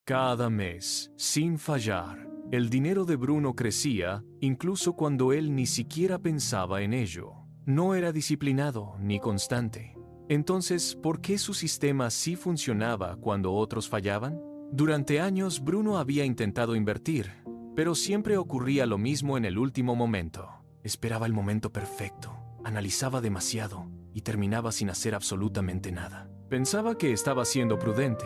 Cada mes, sin fallar, el dinero de Bruno crecía, incluso cuando él ni siquiera pensaba en ello. No era disciplinado ni constante. Entonces, ¿por qué su sistema sí funcionaba cuando otros fallaban? Durante años, Bruno había intentado invertir, pero siempre ocurría lo mismo en el último momento. Esperaba el momento perfecto, analizaba demasiado y terminaba sin hacer absolutamente nada. Pensaba que estaba siendo prudente,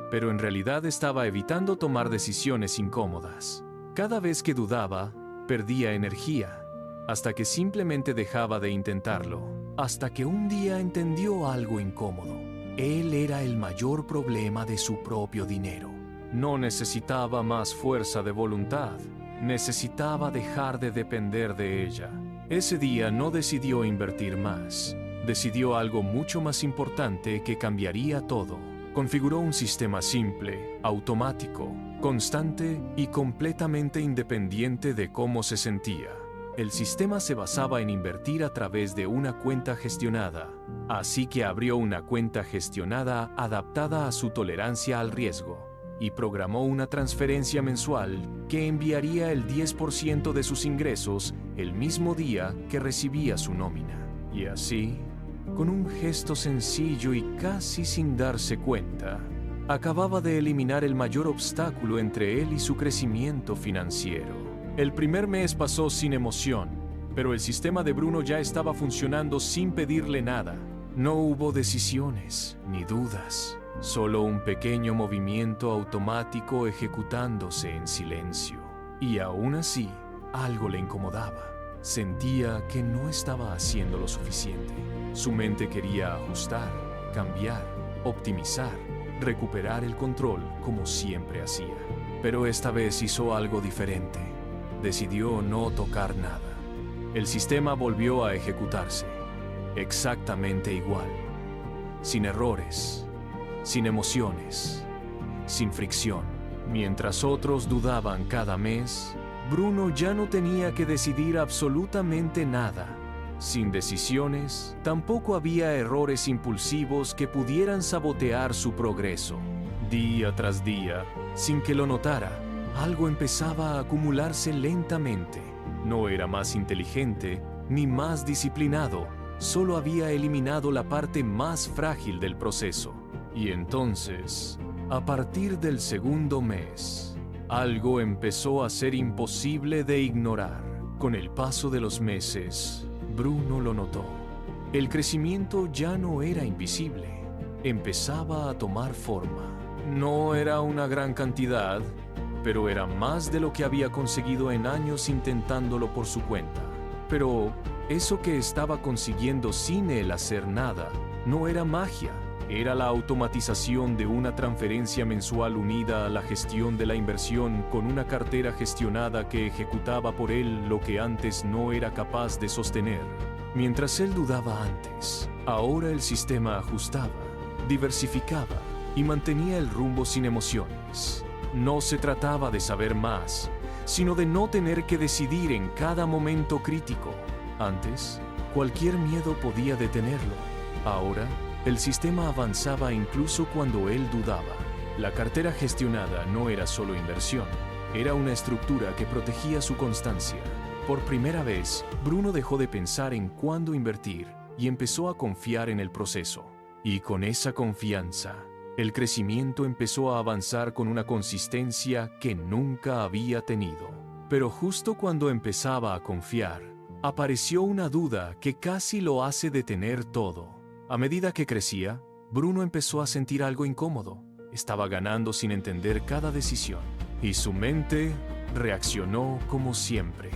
pero en realidad estaba evitando tomar decisiones incómodas. Cada vez que dudaba, perdía energía, hasta que simplemente dejaba de intentarlo, hasta que un día entendió algo incómodo. Él era el mayor problema de su propio dinero. No necesitaba más fuerza de voluntad, necesitaba dejar de depender de ella. Ese día no decidió invertir más, decidió algo mucho más importante que cambiaría todo. Configuró un sistema simple, automático, constante y completamente independiente de cómo se sentía. El sistema se basaba en invertir a través de una cuenta gestionada, así que abrió una cuenta gestionada adaptada a su tolerancia al riesgo y programó una transferencia mensual que enviaría el 10% de sus ingresos el mismo día que recibía su nómina. Y así, con un gesto sencillo y casi sin darse cuenta, acababa de eliminar el mayor obstáculo entre él y su crecimiento financiero. El primer mes pasó sin emoción, pero el sistema de Bruno ya estaba funcionando sin pedirle nada. No hubo decisiones ni dudas, solo un pequeño movimiento automático ejecutándose en silencio. Y aún así, algo le incomodaba. Sentía que no estaba haciendo lo suficiente. Su mente quería ajustar, cambiar, optimizar, recuperar el control como siempre hacía. Pero esta vez hizo algo diferente. Decidió no tocar nada. El sistema volvió a ejecutarse, exactamente igual, sin errores, sin emociones, sin fricción. Mientras otros dudaban cada mes, Bruno ya no tenía que decidir absolutamente nada. Sin decisiones, tampoco había errores impulsivos que pudieran sabotear su progreso. Día tras día, sin que lo notara, algo empezaba a acumularse lentamente. No era más inteligente ni más disciplinado, solo había eliminado la parte más frágil del proceso. Y entonces, a partir del segundo mes, algo empezó a ser imposible de ignorar. Con el paso de los meses, Bruno lo notó. El crecimiento ya no era invisible, empezaba a tomar forma. No era una gran cantidad, pero era más de lo que había conseguido en años intentándolo por su cuenta. Pero eso que estaba consiguiendo sin él hacer nada no era magia, era la automatización de una transferencia mensual unida a la gestión de la inversión con una cartera gestionada que ejecutaba por él lo que antes no era capaz de sostener. Mientras él dudaba antes, ahora el sistema ajustaba, diversificaba y mantenía el rumbo sin emociones. No se trataba de saber más, sino de no tener que decidir en cada momento crítico. Antes, cualquier miedo podía detenerlo. Ahora, el sistema avanzaba incluso cuando él dudaba. La cartera gestionada no era solo inversión, era una estructura que protegía su constancia. Por primera vez, Bruno dejó de pensar en cuándo invertir y empezó a confiar en el proceso. Y con esa confianza, el crecimiento empezó a avanzar con una consistencia que nunca había tenido. Pero justo cuando empezaba a confiar, apareció una duda que casi lo hace detener todo. A medida que crecía, Bruno empezó a sentir algo incómodo. Estaba ganando sin entender cada decisión. Y su mente reaccionó como siempre.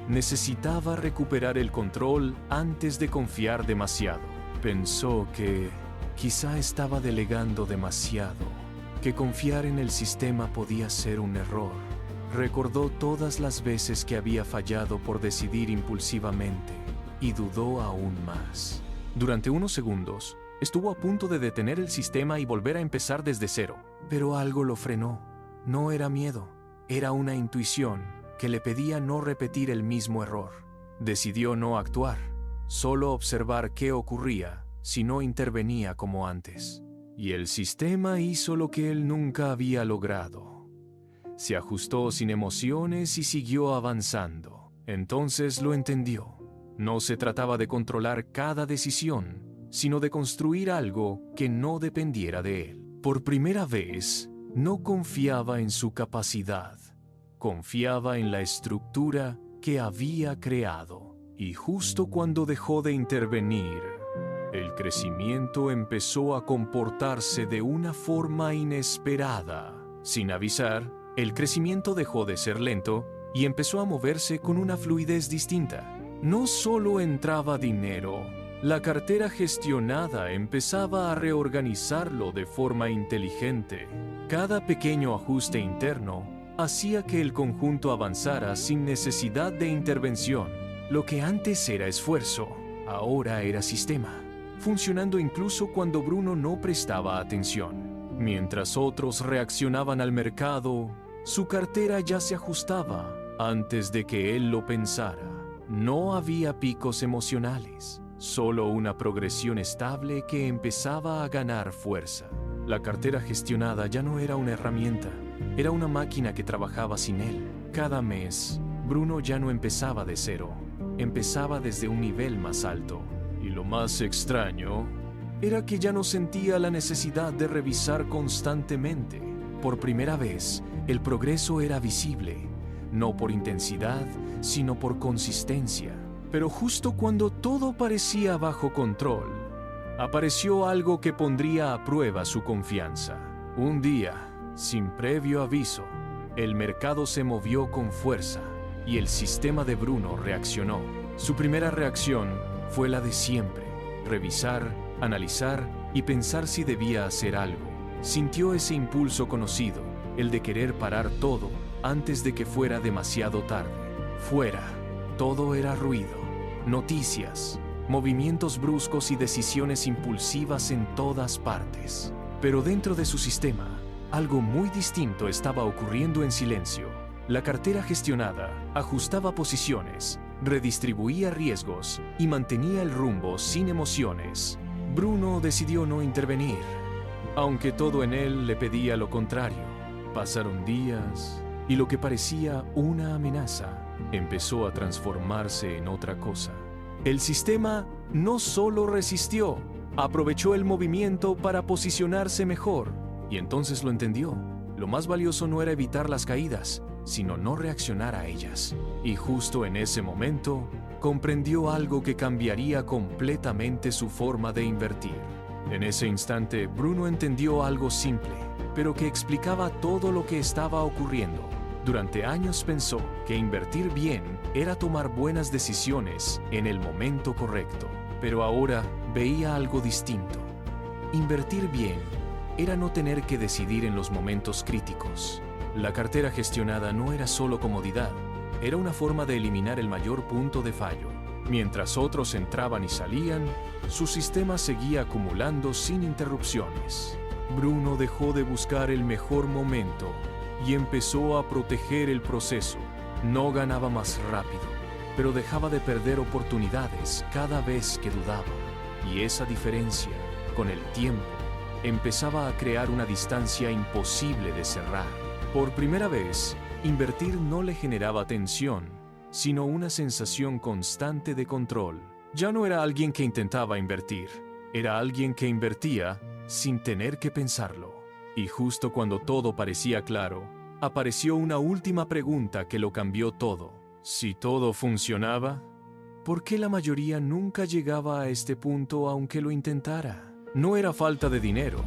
Necesitaba recuperar el control antes de confiar demasiado. Pensó que quizá estaba delegando demasiado, que confiar en el sistema podía ser un error. Recordó todas las veces que había fallado por decidir impulsivamente y dudó aún más. Durante unos segundos, estuvo a punto de detener el sistema y volver a empezar desde cero. Pero algo lo frenó. No era miedo, era una intuición que le pedía no repetir el mismo error. Decidió no actuar, solo observar qué ocurría si no intervenía como antes. y el sistema hizo lo que él nunca había logrado. Se ajustó sin emociones y siguió avanzando. Entonces lo entendió. No se trataba de controlar cada decisión, sino de construir algo que no dependiera de él. Por primera vez, no confiaba en su capacidad. Confiaba en la estructura que había creado. Y justo cuando dejó de intervenir, el crecimiento empezó a comportarse de una forma inesperada. Sin avisar, el crecimiento dejó de ser lento y empezó a moverse con una fluidez distinta. No solo entraba dinero, la cartera gestionada empezaba a reorganizarlo de forma inteligente. Cada pequeño ajuste interno hacía que el conjunto avanzara sin necesidad de intervención. Lo que antes era esfuerzo, ahora era sistema, funcionando incluso cuando Bruno no prestaba atención. Mientras otros reaccionaban al mercado, su cartera ya se ajustaba antes de que él lo pensara. No había picos emocionales, solo una progresión estable que empezaba a ganar fuerza. La cartera gestionada ya no era una herramienta, era una máquina que trabajaba sin él. Cada mes, Bruno ya no empezaba de cero, empezaba desde un nivel más alto. Y lo más extraño era que ya no sentía la necesidad de revisar constantemente. Por primera vez, el progreso era visible, no por intensidad, sino por consistencia. Pero justo cuando todo parecía bajo control, apareció algo que pondría a prueba su confianza. Un día, sin previo aviso, el mercado se movió con fuerza y el sistema de Bruno reaccionó. Su primera reacción fue la de siempre: revisar, analizar y pensar si debía hacer algo. Sintió ese impulso conocido, el de querer parar todo antes de que fuera demasiado tarde. Fuera, todo era ruido, noticias, movimientos bruscos y decisiones impulsivas en todas partes. Pero dentro de su sistema, algo muy distinto estaba ocurriendo en silencio. La cartera gestionada ajustaba posiciones, redistribuía riesgos y mantenía el rumbo sin emociones. Bruno decidió no intervenir, aunque todo en él le pedía lo contrario. Pasaron días y lo que parecía una amenaza empezó a transformarse en otra cosa. El sistema no solo resistió, aprovechó el movimiento para posicionarse mejor. Y entonces lo entendió. Lo más valioso no era evitar las caídas, sino no reaccionar a ellas. Y justo en ese momento, comprendió algo que cambiaría completamente su forma de invertir. En ese instante, Bruno entendió algo simple, pero que explicaba todo lo que estaba ocurriendo. Durante años pensó que invertir bien era tomar buenas decisiones en el momento correcto, pero ahora veía algo distinto. Invertir bien era no tener que decidir en los momentos críticos. La cartera gestionada no era solo comodidad, era una forma de eliminar el mayor punto de fallo. Mientras otros entraban y salían, su sistema seguía acumulando sin interrupciones. Bruno dejó de buscar el mejor momento y empezó a proteger el proceso. No ganaba más rápido, pero dejaba de perder oportunidades cada vez que dudaba. Y esa diferencia, con el tiempo, empezaba a crear una distancia imposible de cerrar. Por primera vez, invertir no le generaba tensión, sino una sensación constante de control. Ya no era alguien que intentaba invertir, era alguien que invertía sin tener que pensarlo. Y justo cuando todo parecía claro, apareció una última pregunta que lo cambió todo. Si todo funcionaba, ¿por qué la mayoría nunca llegaba a este punto aunque lo intentara? No era falta de dinero,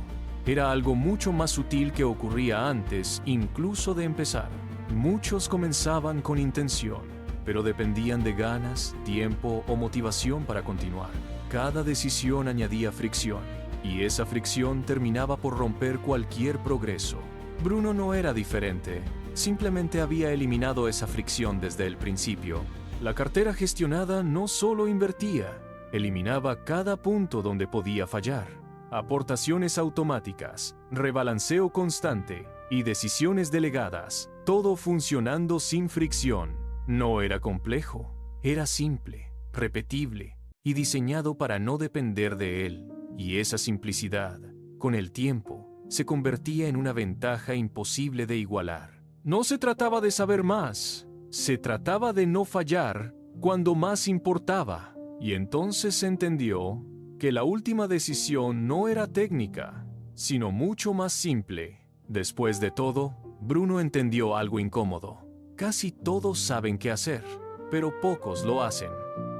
era algo mucho más sutil que ocurría antes, incluso de empezar. Muchos comenzaban con intención, pero dependían de ganas, tiempo o motivación para continuar. Cada decisión añadía fricción, y esa fricción terminaba por romper cualquier progreso. Bruno no era diferente, simplemente había eliminado esa fricción desde el principio. La cartera gestionada no solo invertía, eliminaba cada punto donde podía fallar. Aportaciones automáticas, rebalanceo constante y decisiones delegadas, todo funcionando sin fricción. No era complejo, era simple, repetible y diseñado para no depender de él. Y esa simplicidad, con el tiempo, se convertía en una ventaja imposible de igualar. No se trataba de saber más, se trataba de no fallar cuando más importaba. Y entonces entendió que la última decisión no era técnica, sino mucho más simple. Después de todo, Bruno entendió algo incómodo. Casi todos saben qué hacer, pero pocos lo hacen.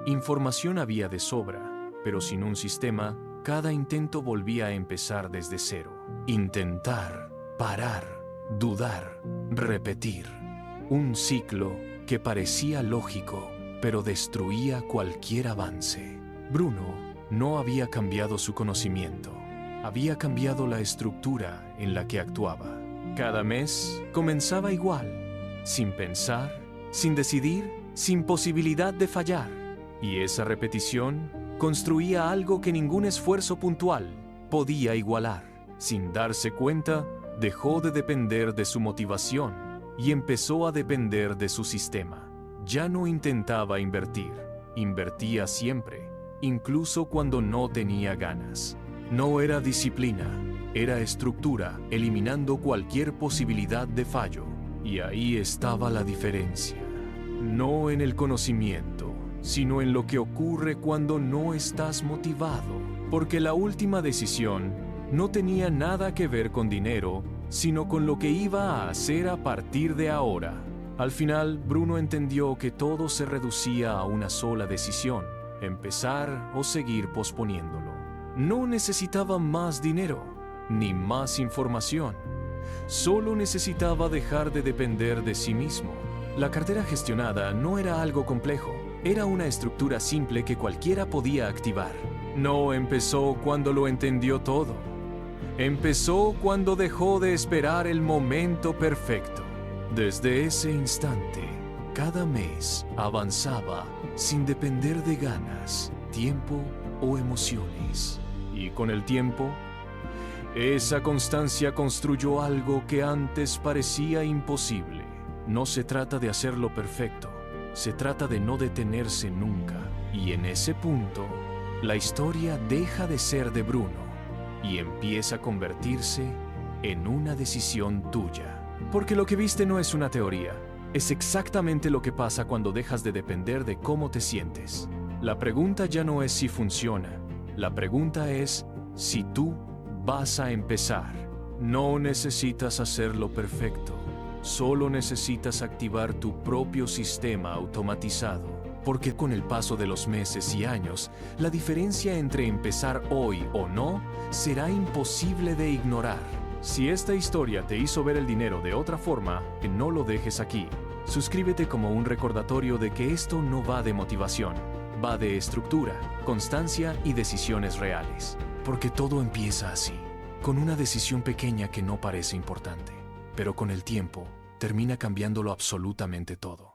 Información había de sobra, pero sin un sistema, cada intento volvía a empezar desde cero. Intentar, parar, dudar, repetir. Un ciclo que parecía lógico, pero destruía cualquier avance. Bruno no había cambiado su conocimiento, había cambiado la estructura en la que actuaba. Cada mes comenzaba igual, sin pensar, sin decidir, sin posibilidad de fallar. Y esa repetición construía algo que ningún esfuerzo puntual podía igualar. Sin darse cuenta, dejó de depender de su motivación y empezó a depender de su sistema. Ya no intentaba invertir, invertía siempre, incluso cuando no tenía ganas. No era disciplina, era estructura, eliminando cualquier posibilidad de fallo. Y ahí estaba la diferencia. No en el conocimiento, sino en lo que ocurre cuando no estás motivado. Porque la última decisión no tenía nada que ver con dinero, sino con lo que iba a hacer a partir de ahora. Al final, Bruno entendió que todo se reducía a una sola decisión: empezar o seguir posponiéndolo. No necesitaba más dinero, ni más información. Solo necesitaba dejar de depender de sí mismo. La cartera gestionada no era algo complejo, era una estructura simple que cualquiera podía activar. No empezó cuando lo entendió todo. Empezó cuando dejó de esperar el momento perfecto. Desde ese instante, cada mes avanzaba sin depender de ganas, tiempo o emociones. Y con el tiempo, esa constancia construyó algo que antes parecía imposible. No se trata de hacerlo perfecto, se trata de no detenerse nunca. Y en ese punto, la historia deja de ser de Bruno y empieza a convertirse en una decisión tuya. Porque lo que viste no es una teoría, es exactamente lo que pasa cuando dejas de depender de cómo te sientes. La pregunta ya no es si funciona, la pregunta es si tú vas a empezar. No necesitas hacerlo perfecto, solo necesitas activar tu propio sistema automatizado. Porque con el paso de los meses y años, la diferencia entre empezar hoy o no será imposible de ignorar. Si esta historia te hizo ver el dinero de otra forma, no lo dejes aquí. Suscríbete como un recordatorio de que esto no va de motivación, va de estructura, constancia y decisiones reales. Porque todo empieza así, con una decisión pequeña que no parece importante, pero con el tiempo termina cambiándolo absolutamente todo.